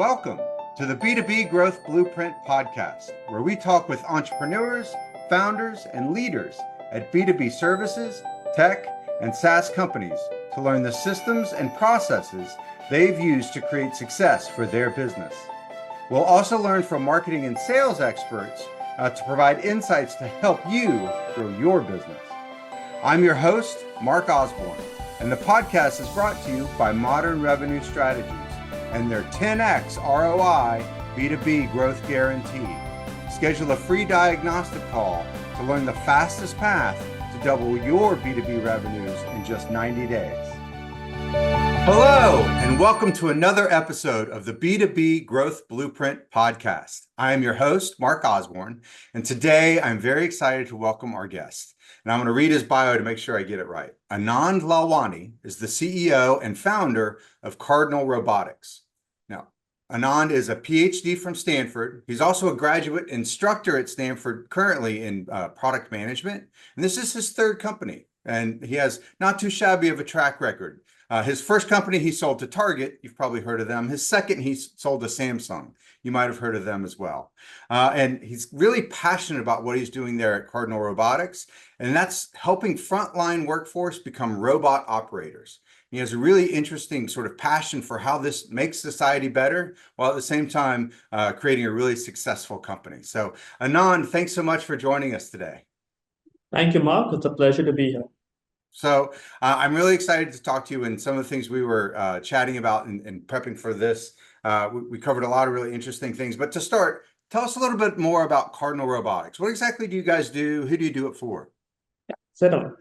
welcome to the B2B Growth Blueprint podcast, where we talk with entrepreneurs, founders, and leaders at B2B services, tech, and SaaS companies to learn the systems and processes they've used to create success for their business. We'll also learn from marketing and sales experts to provide insights to help you grow your business. I'm your host, Mark Osborne, and the podcast is brought to you by Modern Revenue Strategies and their 10x ROI B2B growth guarantee. Schedule a free diagnostic call to learn the fastest path to double your B2B revenues in just 90 days. Hello, and welcome to another episode of the B2B Growth Blueprint podcast. I am your host, Mark Osborne, and today I'm very excited to welcome our guest. And I'm going to read his bio to make sure I get it right. Anand Lalwani is the CEO and founder of Cardinal Robotics. Now, Anand is a PhD from Stanford. He's also a graduate instructor at Stanford currently in product management. And this is his third company. And he has not too shabby of a track record. His first company he sold to Target. You've probably heard of them. His second he sold to Samsung. You might have heard of them as well. And he's really passionate about what he's doing there at Cardinal Robotics. And that's helping frontline workforce become robot operators. He has a really interesting sort of passion for how this makes society better, while at the same time creating a really successful company. So Anand, thanks so much for joining us today. Thank you, Mark. It's a pleasure to be here. So I'm really excited to talk to you, and some of the things we were chatting about and prepping for this. We covered a lot of really interesting things. But to start, tell us a little bit more about Cardinal Robotics. What exactly do you guys do? Who do you do it for?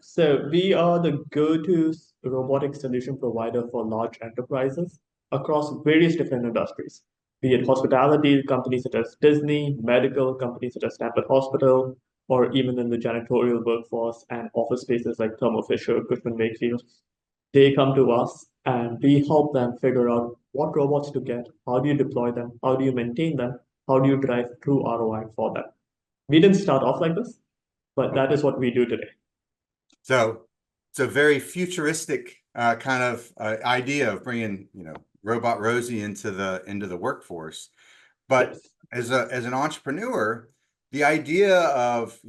So we are the go-to robotic solution provider for large enterprises across various different industries, be it hospitality companies such as Disney, medical companies such as Stanford Hospital, or even in the janitorial workforce and office spaces like Thermo Fisher, Cushman Wakefield. They come to us and we help them figure out what robots to get, how do you deploy them, how do you maintain them, how do you drive true ROI for them. We didn't start off like this, but that is what we do today. So it's a very futuristic kind of idea of bringing, Robot Rosie into the workforce. But Yes. as an entrepreneur, the idea of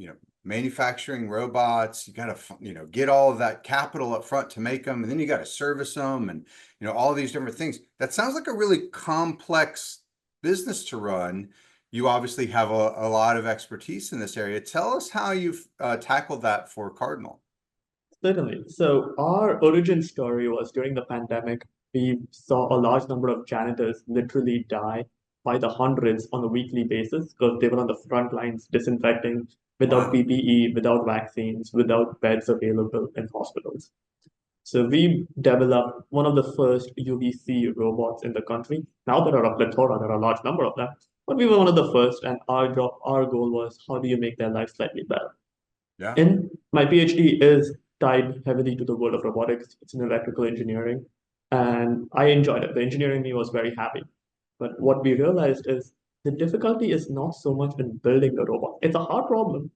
manufacturing robots, you got to get all of that capital up front to make them, and then you got to service them, and all these different things. That sounds like a really complex business to run. You obviously have a lot of expertise in this area. Tell us how you've tackled that for Cardinal. Certainly. So our origin story was during the pandemic. We saw a large number of janitors literally die by the hundreds on a weekly basis because they were on the front lines disinfecting without PPE, without vaccines, without beds available in hospitals. So we developed one of the first UVC robots in the country. Now there are a plethora, there are a large number of them, but we were one of the first, and our goal was how do you make their life slightly better? Yeah. And my PhD is tied heavily to the world of robotics. It's in electrical engineering, and I enjoyed it. The engineering me was very happy. But what we realized is the difficulty is not so much in building the robot. It's a hard problem,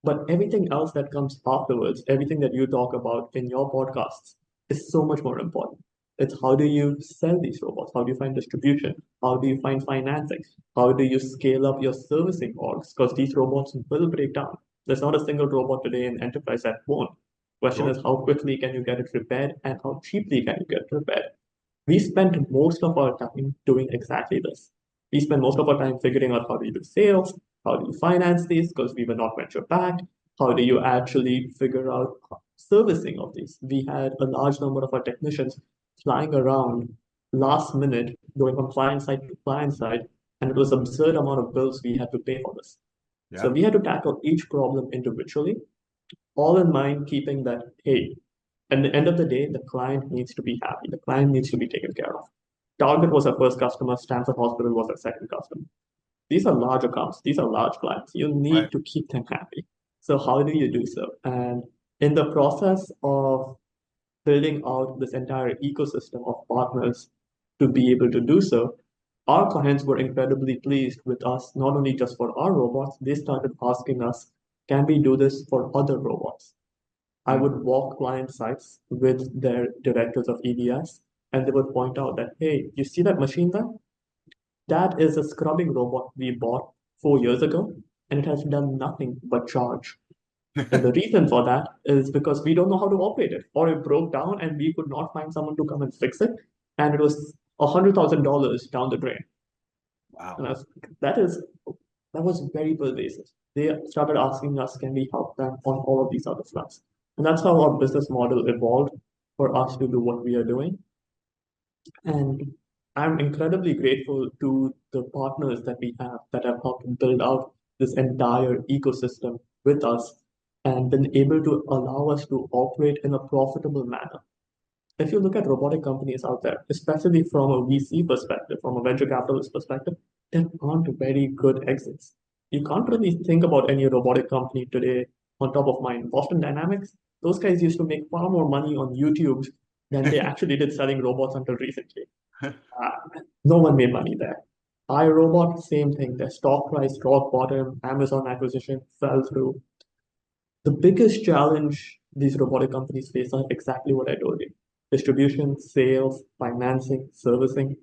but everything else that comes afterwards, everything that you talk about in your podcasts, is so much more important. It's how do you sell these robots? How do you find distribution? How do you find financing? How do you scale up your servicing orgs? Because these robots will break down. There's not a single robot today in enterprise that won't. Question is how quickly can you get it repaired and how cheaply can you get it repaired? We spent most of our time doing exactly this. We spent most of our time figuring out how do you do sales, how do you finance these because we were not venture backed, how do you actually figure out servicing of these. We had a large number of our technicians flying around last minute, going from client side to client side, and it was absurd amount of bills we had to pay for this. So we had to tackle each problem individually, all in mind keeping that, hey, at the end of the day, the client needs to be happy. The client needs to be taken care of. Target was our first customer. Stanford Hospital was our second customer. These are large accounts. These are large clients. You need to keep them happy. So how do you do so? And in the process of building out this entire ecosystem of partners to be able to do so, our clients were incredibly pleased with us, not only just for our robots, they started asking us, can we do this for other robots? I would walk client sites with their directors of EBS, and they would point out that, hey, you see that machine there? That is a scrubbing robot we bought 4 years ago, and it has done nothing but charge. And the reason for that is because we don't know how to operate it, or it broke down and we could not find someone to come and fix it, and it was $100,000 down the drain. Wow. And that was very pervasive. They started asking us, can we help them on all of these other fronts? And that's how our business model evolved for us to do what we are doing. And I'm incredibly grateful to the partners that we have that have helped build out this entire ecosystem with us and been able to allow us to operate in a profitable manner. If you look at robotic companies out there, especially from a VC perspective, from a venture capitalist perspective, there aren't very good exits. You can't really think about any robotic company today on top of mind. Boston Dynamics, those guys used to make far more money on YouTube than they actually did selling robots until recently. No one made money there. iRobot, same thing. Their stock price rock bottom, Amazon acquisition fell through. The biggest challenge these robotic companies face are exactly what I told you: distribution, sales, financing, servicing.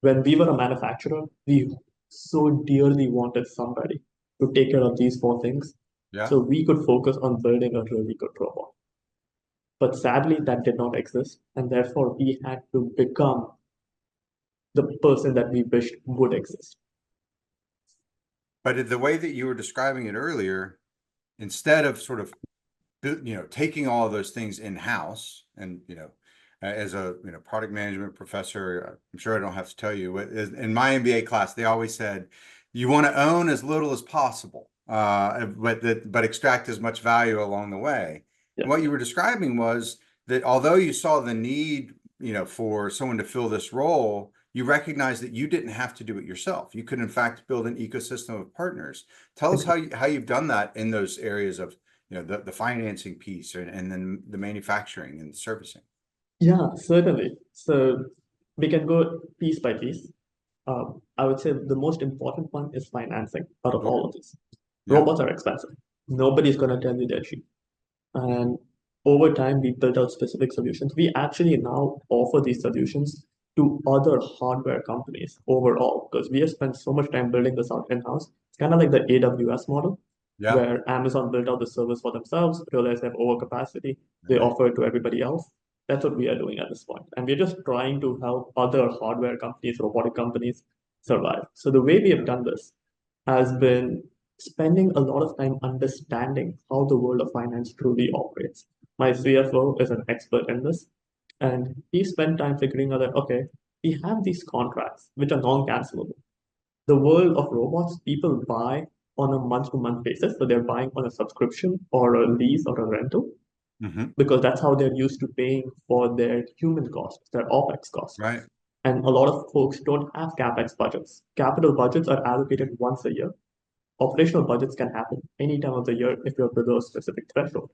When we were a manufacturer, we so dearly wanted somebody to take care of these four things Yeah. so we could focus on building a really good robot. But sadly, that did not exist, and therefore we had to become the person that we wished would exist. But the way that you were describing it earlier, instead of sort of, taking all of those things in-house and, as a, product management professor, I'm sure I don't have to tell you, in my MBA class, they always said, you want to own as little as possible, but extract as much value along the way. Yeah. And what you were describing was that although you saw the need, for someone to fill this role, you recognize that you didn't have to do it yourself. You could, in fact, build an ecosystem of partners. Tell us how you've done that in those areas of, the financing piece and then the manufacturing and servicing. Yeah, certainly. So we can go piece by piece. I would say the most important one is financing out of all of this. Yeah. Robots are expensive. Nobody's going to tell you they're cheap. And over time, we built out specific solutions. We actually now offer these solutions to other hardware companies overall because we have spent so much time building this out in-house. It's kind of like the AWS model, Yeah. where Amazon built out the service for themselves, realized they have overcapacity, they offer it to everybody else. That's what we are doing at this point. And we're just trying to help other hardware companies, robotic companies survive. So the way we have done this has been spending a lot of time understanding how the world of finance truly operates. My CFO is an expert in this, and he spent time figuring out that, okay, we have these contracts which are non-cancelable. The world of robots, people buy on a month-to-month basis, so they're buying on a subscription or a lease or a rental, because that's how they're used to paying for their human costs, their OpEx costs. Right. And a lot of folks don't have CapEx budgets. Capital budgets are allocated once a year. Operational budgets can happen any time of the year if you're below a specific threshold.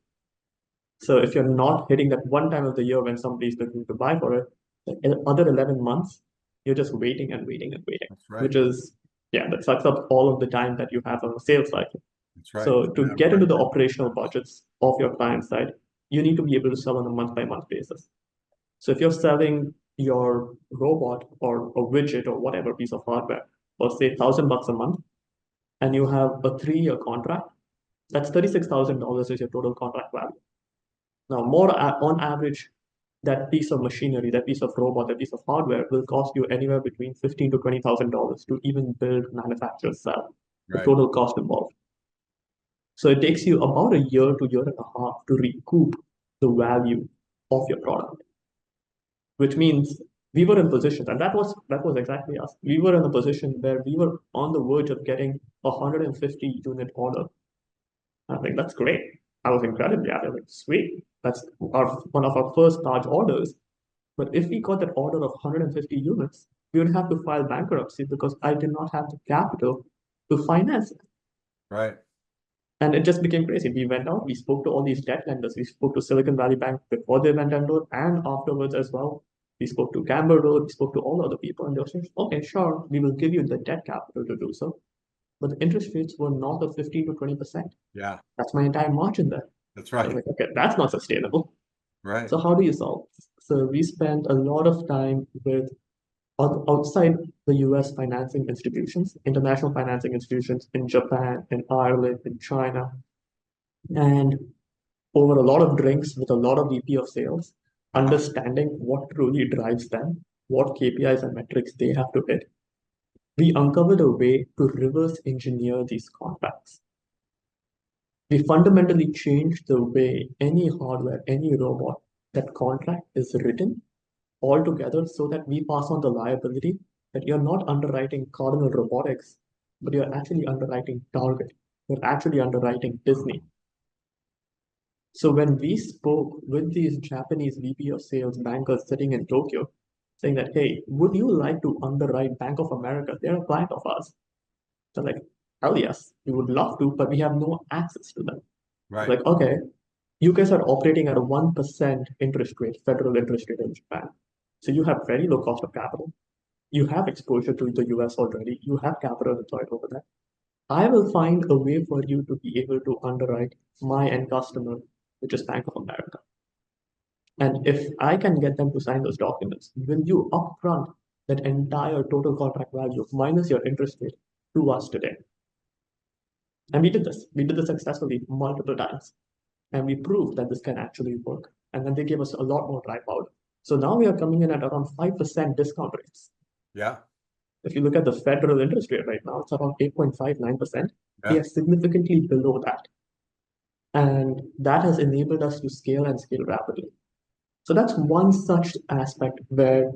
So if you're not hitting that one time of the year when somebody's looking to buy for it, the other 11 months, you're just waiting and waiting and waiting, That's right. which is, yeah, that sucks up all of the time that you have on a sales cycle. That's right. So to Yeah, get right. into the operational budgets of your client side, you need to be able to sell on a month-by-month basis. So if you're selling your robot or a widget or whatever piece of hardware for say $1,000 a month, and you have a 3-year contract, that's $36,000 is your total contract value. Now, on average, that piece of machinery, that piece of robot, that piece of hardware will cost you anywhere between $15,000 to $20,000 to even build, manufacture, sell. The Right. total cost involved. So it takes you about a year to year and a half to recoup the value of your product, which means we were in position, and that was exactly us. We were in a position where we were on the verge of getting a 150 unit order. I think that's great. I was incredibly happy. Like, sweet. That's one of our first large orders. But if we got that order of 150 units, we would have to file bankruptcy because I did not have the capital to finance it. Right. And it just became crazy. We went out, we spoke to all these debt lenders. We spoke to Silicon Valley Bank before they went under and afterwards as well. We spoke to Camber Road, we spoke to all other people, and they were saying, okay, sure, we will give you the debt capital to do so. But the interest rates were north of 15 to 20%. Yeah. That's my entire margin there. That's I was right. like, okay, that's not sustainable. Right. So how do you solve? So we spent a lot of time with Outside the US financing institutions, international financing institutions in Japan, in Ireland, in China, and over a lot of drinks with a lot of VP of sales, Uh-huh. understanding what truly drives them, what KPIs and metrics they have to hit, we uncovered a way to reverse engineer these contracts. We fundamentally changed the way any hardware, any robot, that contract is written altogether so that we pass on the liability that you're not underwriting Cardinal Robotics, but you're actually underwriting Target. You're actually underwriting Disney. So when we spoke with these Japanese VP of sales bankers sitting in Tokyo, saying that, hey, would you like to underwrite Bank of America? They're a client of ours. They're like, hell yes, we would love to, but we have no access to them. Right. Like, okay, you guys are operating at a 1% interest rate, federal interest rate in Japan. So you have very low cost of capital. You have exposure to the US already. You have capital deployed over there. I will find a way for you to be able to underwrite my end customer, which is Bank of America. And if I can get them to sign those documents, will you upfront that entire total contract value minus your interest rate to us today? And we did this. We did this successfully multiple times. And we proved that this can actually work. And then they gave us a lot more dry powder. So now we are coming in at around 5% discount rates. Yeah. If you look at the federal interest rate right now, it's around 8.59%. We Yeah. are significantly below that. And that has enabled us to scale and scale rapidly. So that's one such aspect where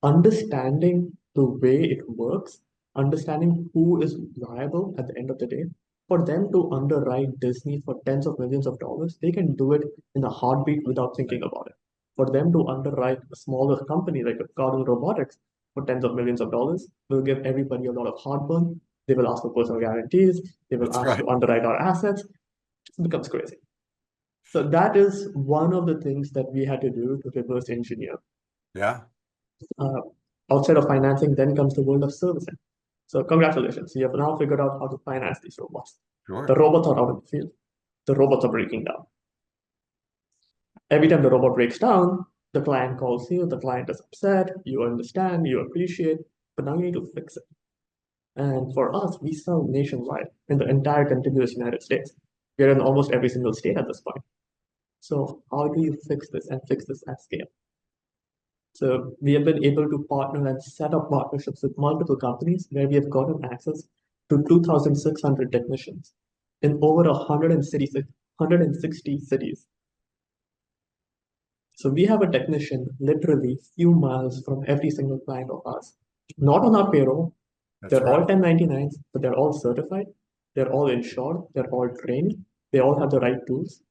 understanding the way it works, understanding who is liable at the end of the day, for them to underwrite Disney for tens of millions of dollars, they can do it in a heartbeat without thinking about it. For them to underwrite a smaller company like a Cardinal Robotics for tens of millions of dollars will give everybody a lot of heartburn. They will ask for personal guarantees. They will That's ask right. to underwrite our assets. It becomes crazy. So that is one of the things that we had to do to reverse engineer. Yeah. Uh, Outside of financing, then comes the world of servicing. So congratulations, you have now figured out how to finance these robots. The Sure. robots are out in the field. The robots are breaking down. Every time the robot breaks down, the client calls you, the client is upset, you understand, you appreciate, but now you need to fix it. And for us, we sell nationwide in the entire contiguous United States. We're in almost every single state at this point. So how do you fix this and fix this at scale? So we have been able to partner and set up partnerships with multiple companies where we have gotten access to 2,600 technicians in over 160 cities. So we have a technician literally few miles from every single client of ours. Not on our payroll. That's They're all right. 1099s, but they're all certified. They're all insured. They're all trained. They all have the right tools.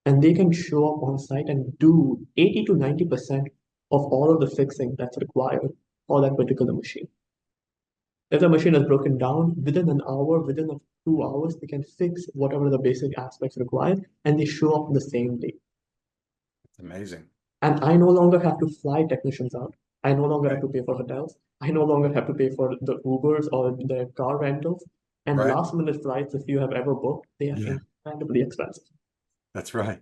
And they can show up on site and do 80 to 90% of all of the fixing that's required for that particular machine. If the machine is broken down within an hour, within 2 hours, they can fix whatever the basic aspects required and they show up the same day. It's amazing. And I no longer have to fly technicians out. I no longer have Right. to pay for hotels. I no longer have to pay for the Ubers or the car rentals. And Right. last minute flights, if you have ever booked, they are Yeah. incredibly expensive. That's right.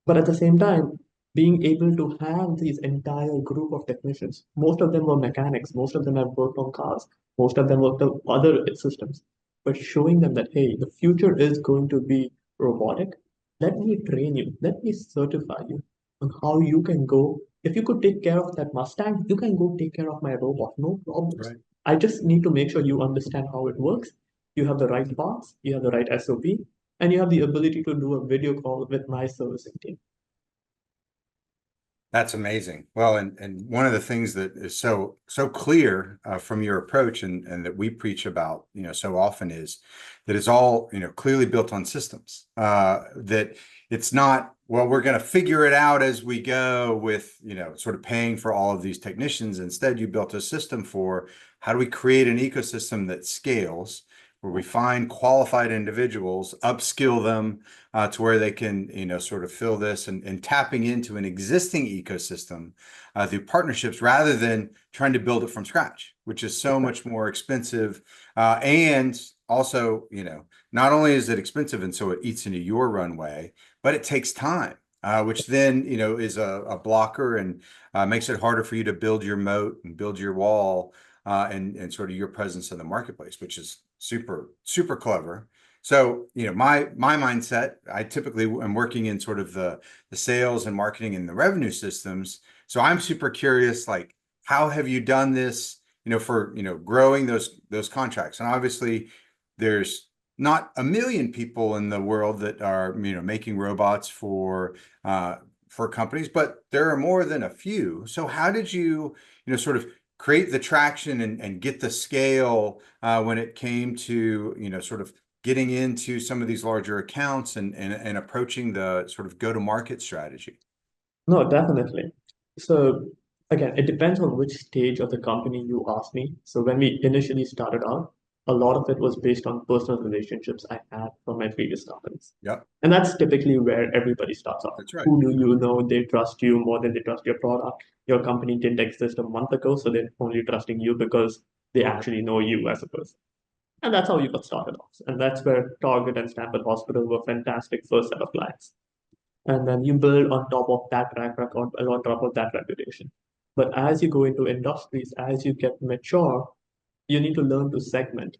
But at the same time, being able to have these entire group of technicians, most of them were mechanics, most of them have worked on cars, most of them worked on other systems, but showing them that, hey, the future is going to be robotic. Let me train you, let me certify you on how you can go. If you could take care of that Mustang, you can go take care of my robot, no problems. Right. I just need to make sure you understand how it works. You have the right parts, you have the right SOP, and you have the ability to do a video call with my servicing team. That's amazing. Well, and one of the things that is so clear from your approach and that we preach about, so often is that it's all, clearly built on systems. That it's not, well, we're going to figure it out as we go with, sort of paying for all of these technicians. Instead, you built a system for how do we create an ecosystem that scales, where we find qualified individuals, upskill them to where they can, sort of fill this and tapping into an existing ecosystem through partnerships rather than trying to build it from scratch, which is so much more expensive. And also, not only is it expensive and so it eats into your runway, but it takes time. which then, is a blocker and makes it harder for you to build your moat and build your wall and sort of your presence in the marketplace, which is super, super clever. So, my mindset, I typically am working in sort of the sales and marketing and the revenue systems. So I'm super curious, like, how have you done this, for, growing those contracts? And obviously there's not a million people in the world that are, making robots for companies, but there are more than a few. So how did you, sort of create the traction and get the scale when it came to, sort of getting into some of these larger accounts and approaching the sort of go-to-market strategy? No, definitely. So again, it depends on which stage of the company you ask me. So when we initially started out, a lot of it was based on personal relationships I had from my previous companies. Yep, And that's typically where everybody starts off. that's right. Who do you know? They trust you more than they trust your product. Your company didn't exist a month ago, so they're only trusting you because they actually know you as a person. And that's how you got started off. And that's where Target and Stanford Hospital were fantastic first set of clients. And then you build on top of that track record, on top of that reputation. But as you go into industries, as you get mature, you need to learn to segment.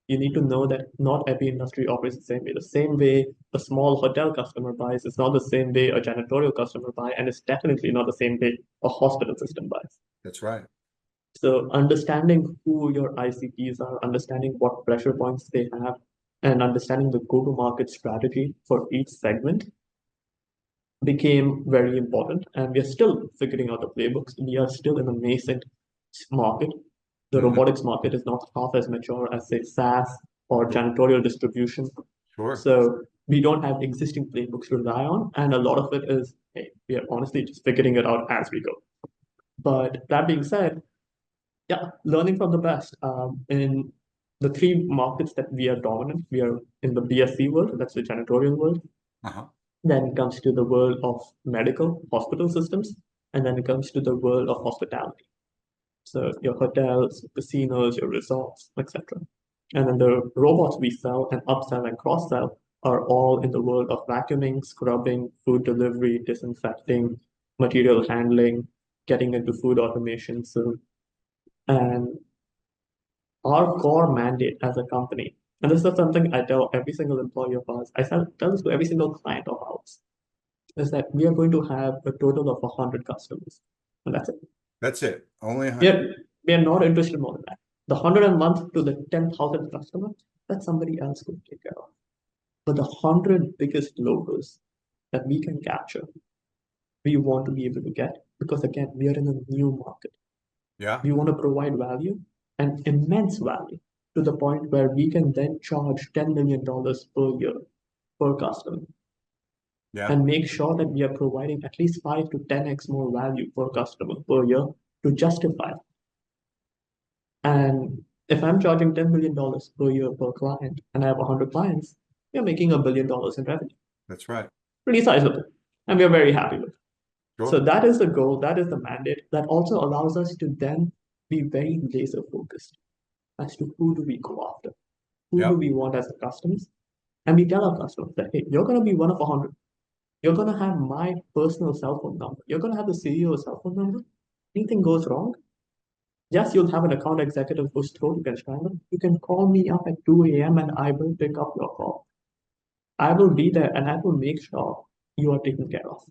You need to know that not every industry operates the same way. The same way a small hotel customer buys is not the same way a janitorial customer buys, and it's definitely not the same way a hospital system buys. That's right. So understanding who your ICPs are, understanding what pressure points they have, and understanding the go-to-market strategy for each segment became very important. And we are still figuring out the playbooks. We are still in a nascent market. The Mhm. robotics market is not half as mature as, say, SaaS or janitorial distribution. Sure. So we don't have existing playbooks to rely on. And a lot of it is, hey, we are honestly just figuring it out as we go. But that being said, yeah, learning from the best. In the three markets that we are dominant, we are in the BSC world, that's the janitorial world. Uh-huh. Then it comes to the world of medical hospital systems, and then it comes to the world of hospitality. So your hotels, casinos, your resorts, etc. And then the robots we sell and upsell and cross-sell are all in the world of vacuuming, scrubbing, food delivery, disinfecting, material handling, getting into food automation soon. And our core mandate as a company, and this is something I tell every single employee of ours, tell this to every single client of ours, is that we are going to have a total of 100 customers. And that's it. That's it. Only We 100. are, we are not interested more than that. The 100 a month to the 10,000 customer, that's somebody else could take care of. But the 100 biggest logos that we can capture, we want to be able to get, because again, we are in a new market. Yeah. We want to provide value and immense value to the point where we can then charge $10 million per year per customer Yeah. and make sure that we are providing at least 5 to 10x more value per customer per year to justify. And if I'm charging $10 million per year per client and I have 100 clients, we're making $1 billion in revenue. That's right. Pretty sizable. And we're very happy with it. So Sure. that is the goal, that is the mandate. That also allows us to then be very laser focused as to who do we go after, who do Yeah. we want as the customers, and we tell our customers that, hey, you're going to be one of 100. You're going to have my personal cell phone number. You're going to have the CEO's cell phone number. Anything goes wrong, yes, you'll have an account executive whose throat you can strangle. You can call me up at 2 a.m. and I will pick up your call. I will be there and I will make sure you are taken care of.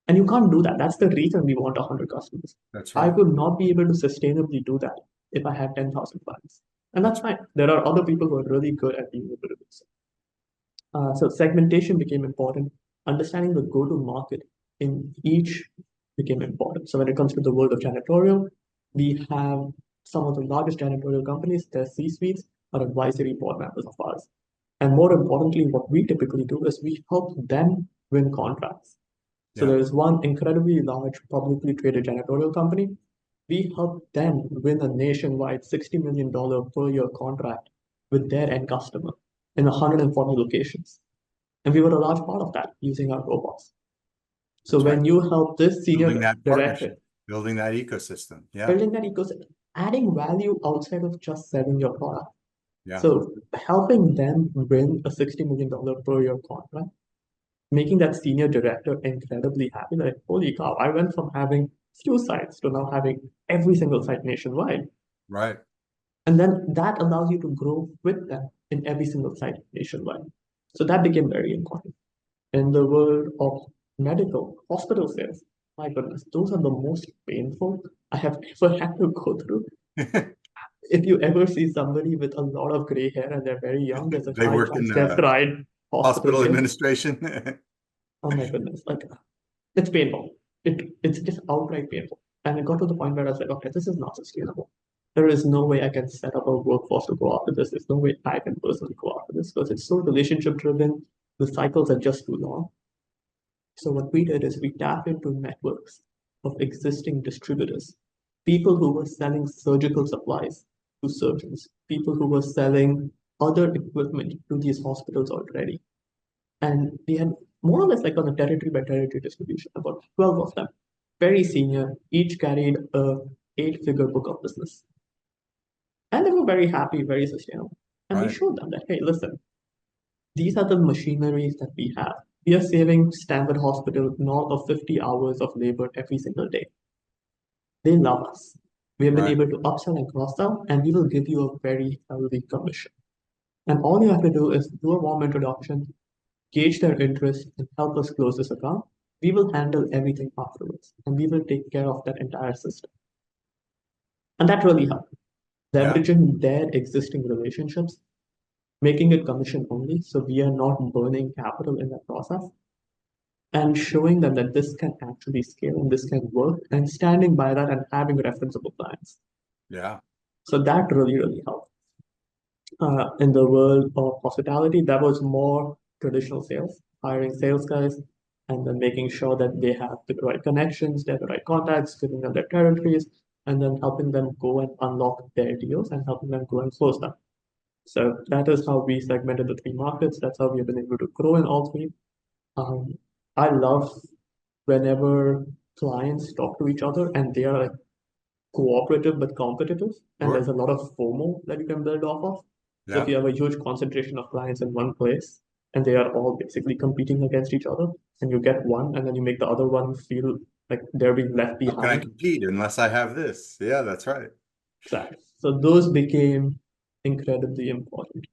And you can't do that. That's the reason we want 100 customers. That's I right. will not be able to sustainably do that if I have 10,000 clients. And that's fine. There are other people who are really good at being able to do so. So segmentation became important. Understanding the go-to-market in each became important. So when it comes to the world of janitorial, we have some of the largest janitorial companies, their C-suites are advisory board members of ours. And more importantly, what we typically do is we help them win contracts. So Yeah. there is one incredibly large publicly traded janitorial company. We help them win a nationwide $60 million per year contract with their end customer in 140 locations. And we were a large part of that using our robots. So That's right. when you help this Building senior that director, partnership, building that ecosystem. Yeah. building that ecosystem, adding value outside of just selling your product. Yeah. So helping them win a $60 million per year contract making that senior director incredibly happy. Like, holy cow, I went from having few sites to now having every single site nationwide. Right. And then that allows you to grow with them in every single site nationwide. So that became very important. In the world of medical hospital sales, my goodness, those are the most painful I have ever had to go through. If you ever see somebody with a lot of gray hair and they're very young, there's a They high work in chance they've tried hospital hospital sales. administration. Oh my goodness, like it's painful. It's just outright painful. And it got to the point where I was like, okay, this is not sustainable. There is no way I can set up a workforce to go after this. There's no way I can personally go after this because it's so relationship driven. The cycles are just too long. So what we did is we tapped into networks of existing distributors, people who were selling surgical supplies to surgeons, people who were selling other equipment to these hospitals already. And we had more or less like on a territory by territory distribution, about 12 of them, very senior, each carried a 8-figure book of business. And they were very happy, very sustainable. And we Right. showed them that, hey, listen, these are the machineries that we have. We are saving Stanford Hospital north of 50 hours of labor every single day. They love us. We have been Right. able to upsell and cross-sell, and we will give you a very healthy commission. And all you have to do is do a warm introduction, gauge their interest, and help us close this account. We will handle everything afterwards, and we will take care of that entire system. And that really helped. Yeah. Leveraging their existing relationships, making it commission only, so we are not burning capital in that process, and showing them that this can actually scale and this can work, and standing by that and having referenceable clients. Yeah. So that really, really helped. In the world of hospitality, that was more traditional sales, hiring sales guys, and then making sure that they have the right connections, they have the right contacts, giving them their territories, and then helping them go and unlock their deals and helping them go and close them. So that is how we segmented the three markets. That's how we have been able to grow in all three. Um, I love whenever clients talk to each other and they are like cooperative but competitive, and there's Sure. a lot of FOMO that you can build off of. So if Yeah. you have a huge concentration of clients in one place and they are all basically competing against each other, and you get one and then you make the other one feel like they're being left How can I behind. compete unless I have this? Yeah, that's right. Exactly. So those became incredibly important.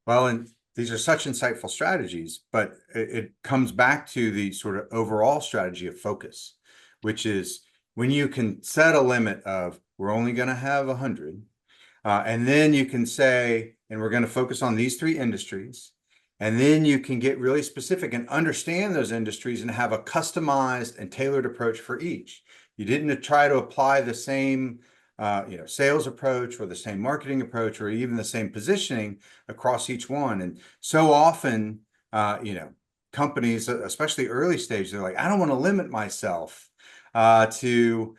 Well, and these are such insightful strategies, but it comes back to the sort of overall strategy of focus, which is when you can set a limit of we're only going to have 100, and then you can say, and we're going to focus on these three industries. And then you can get really specific and understand those industries and have a customized and tailored approach for each. You didn't try to apply the same sales approach or the same marketing approach or even the same positioning across each one. And so often, companies, especially early stage, they're like, I don't want to limit myself to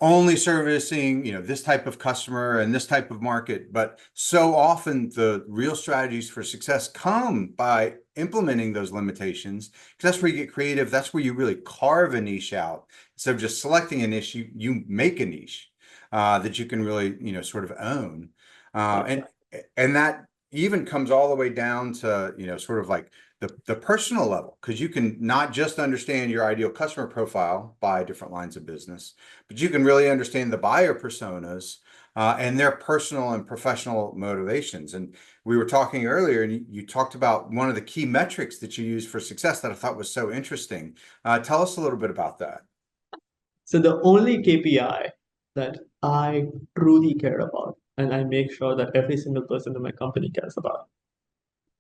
only servicing, this type of customer and this type of market. But so often the real strategies for success come by implementing those limitations, because that's where you get creative. That's where you really carve a niche out. Instead of just selecting a niche, you make a niche that you can really, sort of own. And Exactly. and that even comes all the way down to, sort of like the personal level, because you can not just understand your ideal customer profile by different lines of business, but you can really understand the buyer personas and their personal and professional motivations. And we were talking earlier, and you talked about one of the key metrics that you use for success that I thought was so interesting. Tell us a little bit about that. So the only KPI that I truly care about, and I make sure that every single person in my company cares about,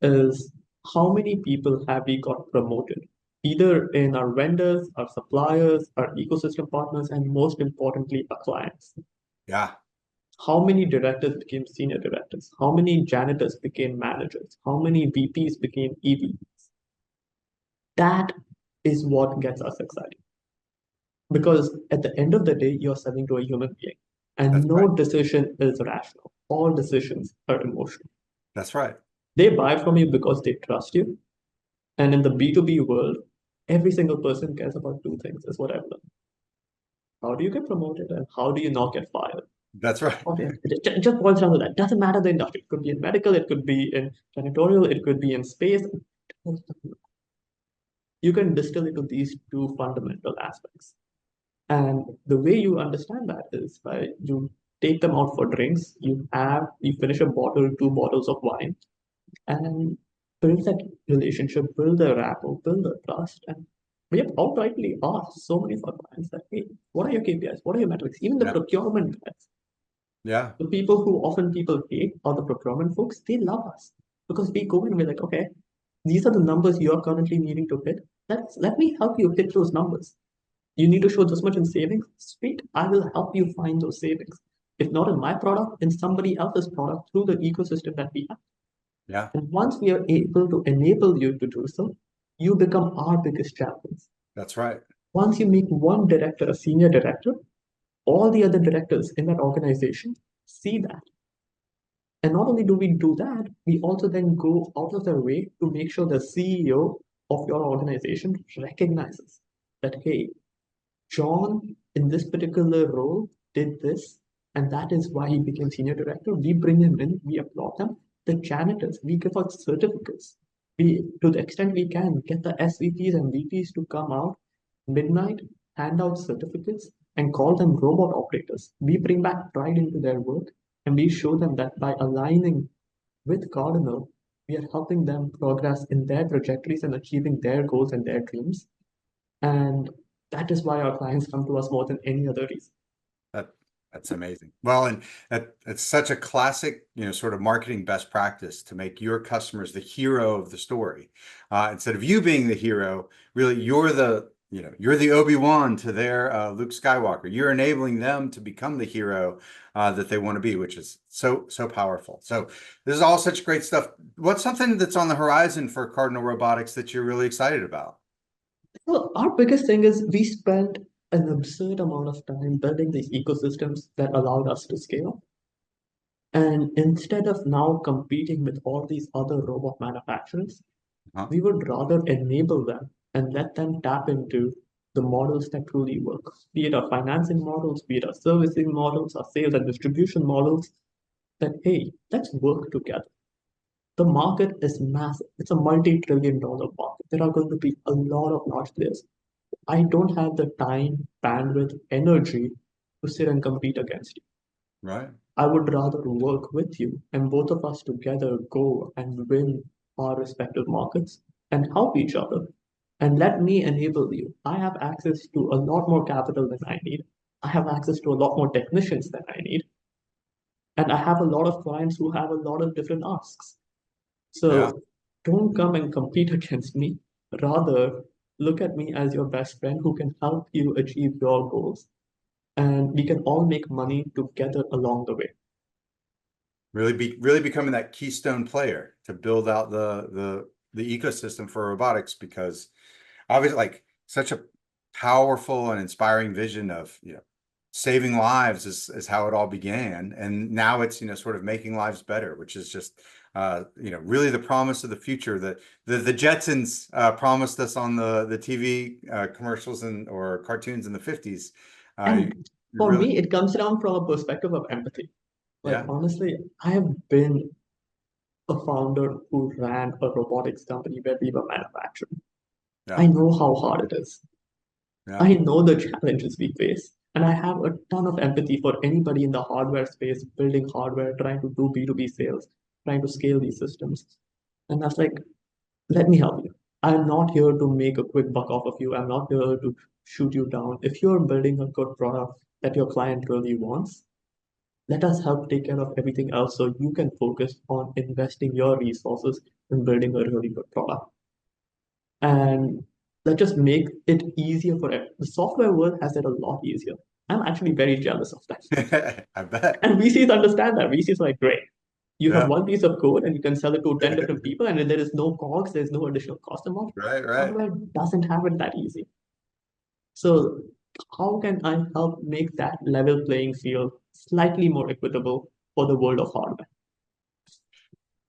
is how many people have we got promoted, either in our vendors, our suppliers, our ecosystem partners, and most importantly, our clients. Yeah, How many directors became senior directors? How many janitors became managers? How many VPs became EVPs? That is what gets us excited. Because at the end of the day, you're selling to a human being, and that's right. no decision is rational. All decisions are emotional. That's right. They buy from you because they trust you. And in the B2B world, every single person cares about two things, is what I've learned. How do you get promoted and how do you not get fired? That's right. Okay, it just boils down to that. Doesn't matter the industry. It could be in medical, it could be in janitorial, it could be in space. You can distill it to these two fundamental aspects. And the way you understand that is by you take them out for drinks, you finish a bottle, two bottles of wine, and build that relationship, build the rapport, build the trust. And we have outrightly asked so many of our clients that, hey, what are your KPIs? What are your metrics? Even the Yeah. procurement guys, Yeah. the people who often people hate are the procurement folks, they love us because we go in and we're like, okay, these are the numbers you're currently needing to hit. Let me help you hit those numbers. You need to show this much in savings. Sweet, I will help you find those savings. If not in my product, in somebody else's product through the ecosystem that we have. Yeah. And once we are able to enable you to do so, you become our biggest champions. That's right. Once you make one director a senior director, all the other directors in that organization see that. And not only do we do that, we also then go out of their way to make sure the CEO of your organization recognizes that, hey, John, in this particular role, did this, and that is why he became senior director. We bring him in, we applaud them. The janitors, we give out certificates. We, to the extent we can, get the SVPs and VPs to come out midnight, hand out certificates, and call them robot operators. We bring back pride into their work, and we show them that by aligning with Cardinal, we are helping them progress in their trajectories and achieving their goals and their dreams. And that is why our clients come to us more than any other reason. That that's amazing. Well, and it's such a classic, sort of marketing best practice to make your customers the hero of the story. Instead of you being the hero, really you're the Obi-Wan to their Luke Skywalker. You're enabling them to become the hero that they want to be, which is so powerful. So this is all such great stuff. What's something that's on the horizon for Cardinal Robotics that you're really excited about? Well, our biggest thing is we spent an absurd amount of time building these ecosystems that allowed us to scale. And instead of now competing with all these other robot manufacturers, Huh? we would rather enable them and let them tap into the models that truly work, be it our financing models, be it our servicing models, our sales and distribution models, that, hey, let's work together. The market is massive. It's a multi-trillion-dollar market. There are going to be a lot of large players. I don't have the time, bandwidth, energy to sit and compete against you. Right. I would rather work with you and both of us together go and win our respective markets and help each other. And let me enable you. I have access to a lot more capital than I need. I have access to a lot more technicians than I need. And I have a lot of clients who have a lot of different asks. Yeah. So don't come and compete against me. Rather, look at me as your best friend who can help you achieve your goals. And we can all make money together along the way. Really becoming that keystone player to build out the ecosystem for robotics, because obviously, like, such a powerful and inspiring vision of saving lives is how it all began, and now it's sort of making lives better, which is just really the promise of the future that the Jetsons promised us on the TV commercials or cartoons in the 50s. And for Really, me, it comes down from a perspective of empathy. Like, yeah, honestly, I have been a founder who ran a robotics company where we were manufacturing. yeah, I know how hard it is. yeah, I know the challenges we face. And I have a ton of empathy for anybody in the hardware space, building hardware, trying to do B2B sales, trying to scale these systems. And that's like, let me help you. I'm not here to make a quick buck off of you. I'm not here to shoot you down. If you're building a good product that your client really wants, let us help take care of everything else so you can focus on investing your resources in building a really good product. And let's just make it easier for it. The software world has it a lot easier. I'm actually very jealous of that. I bet, And VCs understand that. VCs are like, great. You have yeah, one piece of code and you can sell it to 10 different people, and there is no cogs, there's no additional cost involved. right. Hardware doesn't have it that easy. So how can I help make that level playing field slightly more equitable for the world of hardware?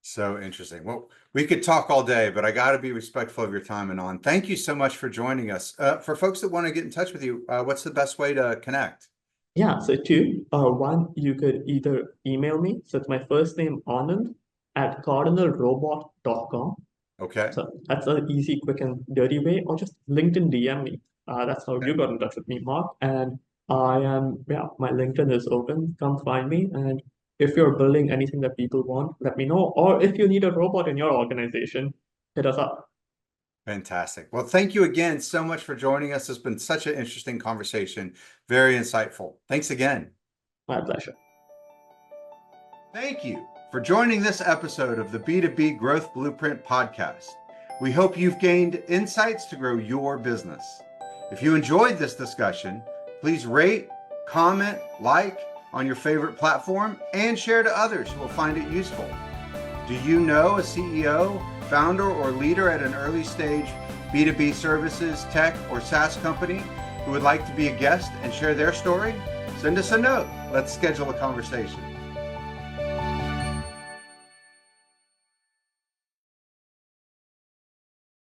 So interesting. Well, we could talk all day, but I got to be respectful of your time, and on. Thank you so much for joining us. For folks that want to get in touch with you, what's the best way to connect? Yeah, so two, one, you could either email me. So it's my first name, Anand, at cardinalrobot.com. Okay. So that's an easy, quick, and dirty way, or just LinkedIn DM me. That's how you got in touch with me, Mark. And my LinkedIn is open. Come find me. And if you're building anything that people want, let me know. Or if you need a robot in your organization, hit us up. Fantastic. Well, thank you again so much for joining us. It's been such an interesting conversation. Very insightful. Thanks again. My pleasure. Thank you for joining this episode of the B2B Growth Blueprint podcast. We hope you've gained insights to grow your business. If you enjoyed this discussion, please rate, comment, like on your favorite platform, and share to others who will find it useful. Do you know a CEO, founder, or leader at an early stage B2B services, tech, or SaaS company who would like to be a guest and share their story? Send us a note. Let's schedule a conversation.